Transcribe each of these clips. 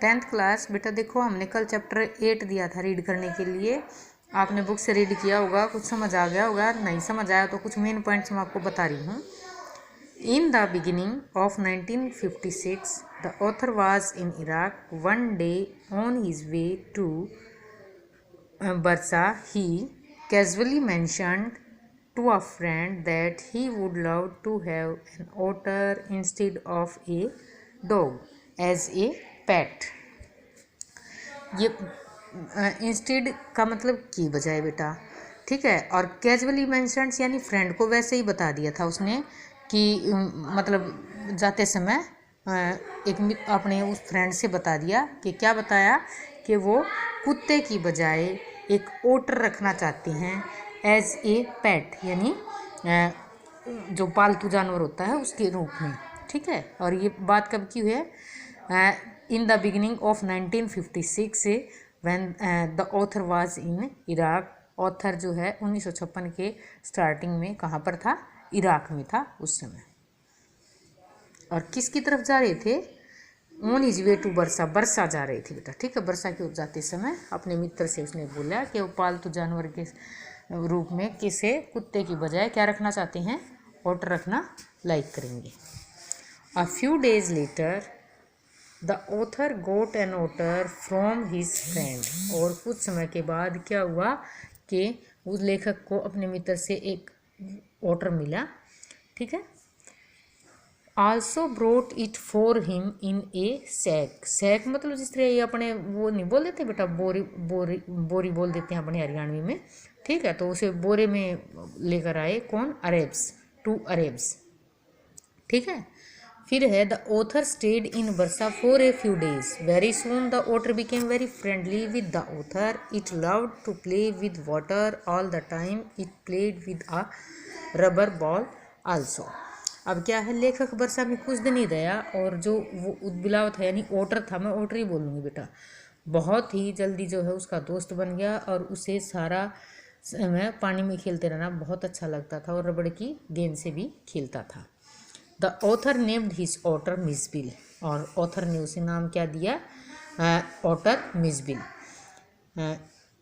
10th class बेटा देखो हमने कल चैप्टर 8 दिया था रीड करने के लिए। आपने बुक से रीड किया होगा, कुछ समझ आ गया होगा, नहीं समझ आया तो कुछ मेन पॉइंट्स मैं आपको बता रही हूँ। In the beginning of 1956 the author was in Iraq one day on his way to बरसा he casually mentioned to a friend that he would love to have an otter instead of a dog as a pet। ये instead का मतलब की बजाय बेटा, ठीक है। और कैजुअली मेंशन्स यानी फ्रेंड को वैसे ही बता दिया था उसने कि मतलब जाते समय एक अपने उस फ्रेंड से बता दिया कि क्या बताया कि वो कुत्ते की बजाय एक ओटर रखना चाहते हैं एज ए पेट, यानी जो पालतू जानवर होता है उसके रूप में, ठीक है। और ये बात कब की हुई है? इन the beginning of 1956 when the author was in Iraq. Author जो है 1956 के स्टार्टिंग में कहाँ पर था? इराक में था उस समय। और किसकी तरफ जा रहे थे? ऑन हिज वे टू बरसा, बरसा जा रहे थे बेटा, ठीक है। बरसा की ओर जाते समय अपने मित्र से उसने बोला कि वो पालतू जानवर के रूप में किसे कुत्ते की बजाय क्या रखना चाहते हैं? ओटर रखना लाइक करेंगे। A few days later the author got an otter from his friend. और कुछ समय के बाद क्या हुआ कि उस लेखक को अपने मित्र से एक ओटर मिला, ठीक है। Also brought it for him in a sack. Sack मतलब जिस तरह ये अपने वो नहीं बोल देते बेटा, बोरी बोरी बोरी बोल देते हैं अपने हरियाणवी में, ठीक है। तो उसे बोरे में लेकर आए कौन? अरेब्स, 2 अरेब्स, ठीक है। फिर है द ऑथर स्टेड इन बरसा for a few days. Very soon the otter became very friendly with the author. It loved to play with water all the time. It played with a rubber ball also. अब क्या है, लेखक बरसा में कुछ दिन ही रहा और जो वो उदबिलाव था यानी ओटर था, मैं ओटर ही बोलूँगी बेटा, बहुत ही जल्दी जो है उसका दोस्त बन गया और उसे सारा समय पानी में खेलते रहना बहुत अच्छा लगता था और रबड़ की गेंद से भी खेलता था। The author named his otter Mijbil. और ऑथर ने उसे नाम क्या दिया? Otter Mijbil.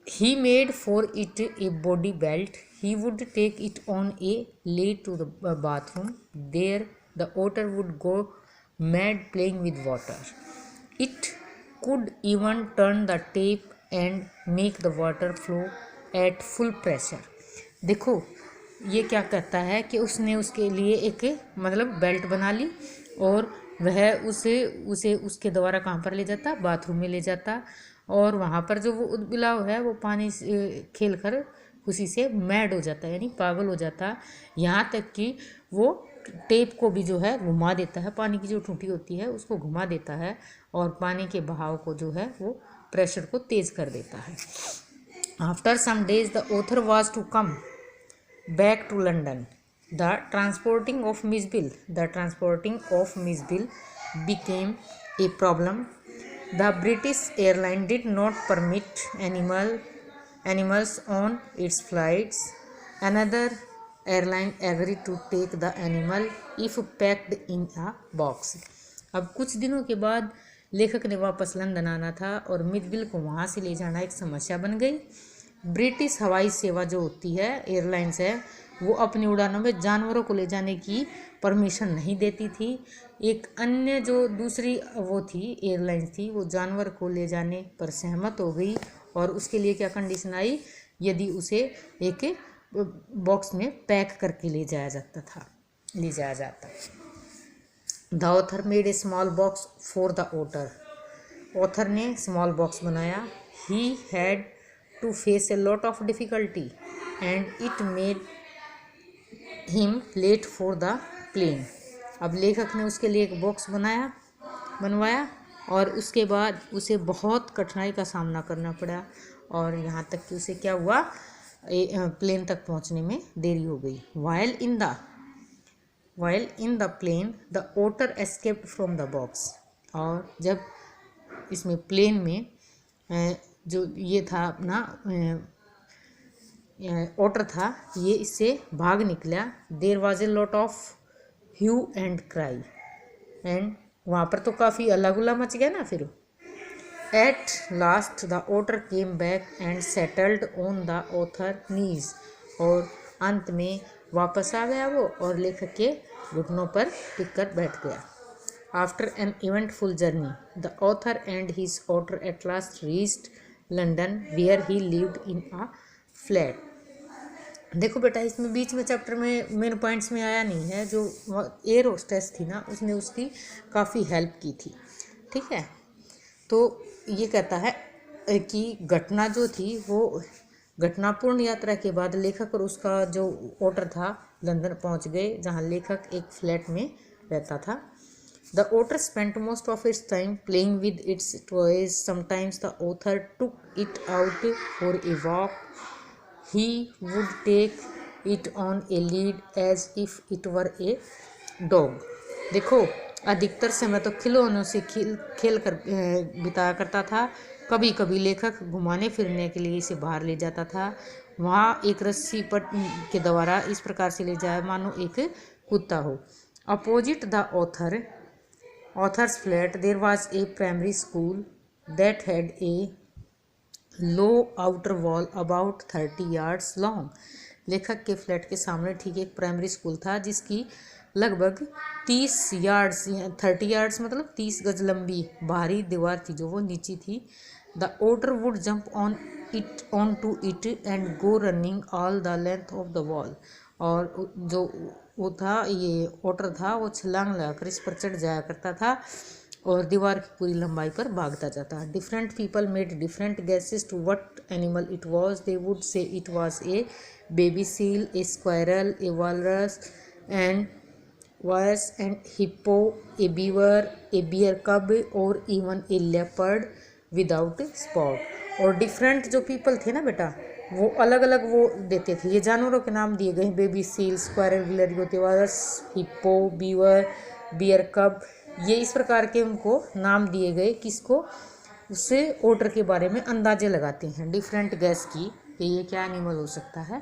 He made for it a body belt. He would take it on a lay to the bathroom. There the otter would go mad playing with water. It could even turn the tap and make the water flow at full pressure. देखो ये क्या कहता है कि उसने उसके लिए एक मतलब बेल्ट बना ली और वह उसे उसके द्वारा कहाँ पर ले जाता? बाथरूम में ले जाता। और वहाँ पर जो वो उदबिलाव है वो पानी से खेल कर खुशी से मैड हो जाता है यानी पागल हो जाता। यहाँ तक कि वो टेप को भी जो है घुमा देता है, पानी की जो टूटी होती है उसको घुमा देता है और पानी के बहाव को जो है वो प्रेशर को तेज कर देता है। After some days the author was to come back to London. The transporting of Miss Bill became a problem. The British airline did not permit animals on its flights. Another airline agreed to take the animal if packed in a box. अब कुछ दिनों के बाद लेखक ने वापस London आना था और मिसबिल को वहाँ से ले जाना एक समस्या बन गई। ब्रिटिश हवाई सेवा जो होती है, एयरलाइंस है, वो अपनी उड़ानों में जानवरों को ले जाने की परमिशन नहीं देती थी। एक अन्य जो दूसरी वो थी एयरलाइंस थी, वो जानवर को ले जाने पर सहमत हो गई और उसके लिए क्या कंडीशन आई? यदि उसे एक बॉक्स में पैक करके ले जाया जाता। The author made a small box for the otter. Author ने स्मॉल बॉक्स बनाया। He had to face a lot of difficulty and it made him late for the plane. अब लेखक ने उसके लिए एक बॉक्स बनवाया और उसके बाद उसे बहुत कठिनाई का सामना करना पड़ा और यहाँ तक कि उसे क्या हुआ? प्लेन तक पहुँचने में देरी हो गई। While in the plane the otter escaped from the box। और जब इसमें प्लेन में जो ये था अपना ओटर था, ये इससे भाग निकला। There was a lot of hue and cry. And वहाँ पर तो काफ़ी अल्लाह गुल्ला मच गया ना फिर। At last the otter came back and settled on the author knees. और अंत में वापस आ गया वो और लेखक के घुटनों पर टिक कर बैठ गया. After an eventful journey, the author and his otter at last reached London, where he lived in a flat. देखो बेटा, इसमें बीच में चैप्टर में मेन पॉइंट्स में आया नहीं है. जो एयर होस्टेस थी ना, उसने उसकी काफ़ी हेल्प की थी. ठीक है, तो ये कहता है कि घटना जो थी वो घटनापूर्ण यात्रा के बाद लेखक और उसका जो ओटर था लंदन पहुंच गए, जहां लेखक एक फ्लैट में रहता था. The otter spent most of its time playing with its toys. Sometimes the author took it out for a walk. He would take it on a lead as if it were a dog. देखो, अधिकतर समय तो खिलौनों से खेल कर बिताया करता था. कभी कभी लेखक घुमाने फिरने के लिए इसे बाहर ले जाता था. वहाँ एक रस्सी पर के द्वारा इस प्रकार से ले जाया मानो एक कुत्ता हो. Opposite the author's flat there was a primary school that had a low outer wall about 30 yards long. लेखक के फ्लैट के सामने ठीक एक प्राइमरी स्कूल था जिसकी लगभग 30 यार्ड्स 30 यार्ड्स मतलब 30 गज लंबी बाहरी दीवार थी जो वो नीची थी. The otter would jump on to it and go running all the length of the wall. और जो वो था, ये ओटर था, वो छलांग लगाकर इस पर चढ़ जाया करता था और दीवार की पूरी लंबाई पर भागता जाता. Different people made different guesses to what animal it was. They would say it was a baby seal, a squirrel, a walrus and hippo, a beaver, a bear cub और even a leopard without spot. और different जो people थे ना बेटा, वो अलग अलग वो देते थे. ये जानवरों के नाम दिए गए, बेबी सील, स्क्वायरल, विलरियोतेवारस, हिप्पो, बीवर, बियर कब, ये इस प्रकार के उनको नाम दिए गए. किसको? उससे ओटर के बारे में अंदाजे लगाते हैं डिफरेंट गैस की कि ये क्या एनिमल हो सकता है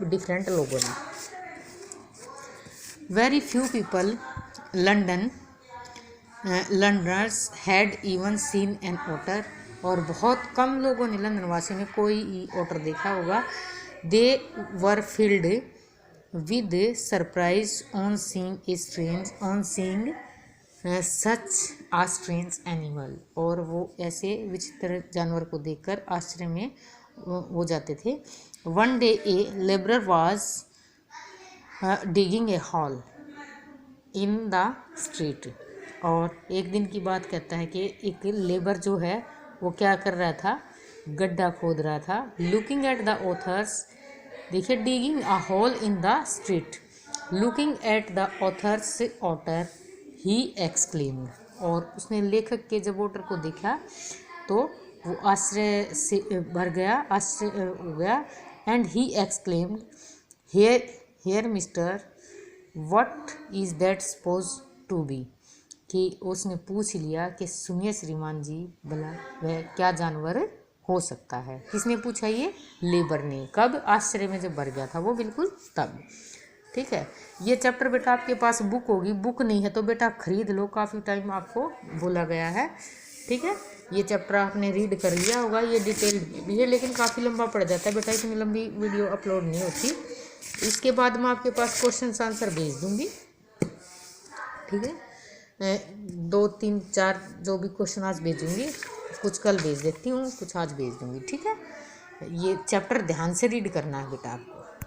डिफरेंट लोगों ने. Very few people Londoners had even seen an otter. और बहुत कम लोगों ने, लंदन वासियों ने कोई ओटर देखा होगा. They were filled with surprise on seeing such a strange animal. और वो ऐसे विचित्र जानवर को देखकर आश्चर्य में हो जाते थे. One day A labourer was digging A hall in the street. और एक दिन की बात कहता है कि एक लेबर जो है वो क्या कर रहा था, गड्ढा खोद रहा था. लुकिंग एट द ऑथर्स, देखिए, digging a hole in the street. Looking at the author's otter he exclaimed. और उसने लेखक के जब ओटर को देखा तो वो आश्चर्य से भर गया, आश्चर्य हो गया. And he exclaimed, here mister, what is that suppose to be. कि उसने पूछ लिया कि सुनिए श्रीमान जी, भला वह क्या जानवर हो सकता है. किसने पूछा? ये लेबर ने. कब? आश्चर्य में जब भर गया था वो, बिल्कुल तब. ठीक है, ये चैप्टर बेटा आपके पास बुक होगी, बुक नहीं है तो बेटा खरीद लो, काफ़ी टाइम आपको बोला गया है. ठीक है, ये चैप्टर आपने रीड कर लिया होगा. ये डिटेल भी है लेकिन काफ़ी लंबा पड़ जाता है बेटा, इतनी लंबी वीडियो अपलोड नहीं होती. इसके बाद मैं आपके पास क्वेश्चन आंसर भेज दूँगी. ठीक है, 2 3 4 जो भी क्वेश्चन आज भेजूंगी, कुछ कल भेज देती हूँ, कुछ आज भेज दूंगी. ठीक है, ये चैप्टर ध्यान से रीड करना है बेटा आपको.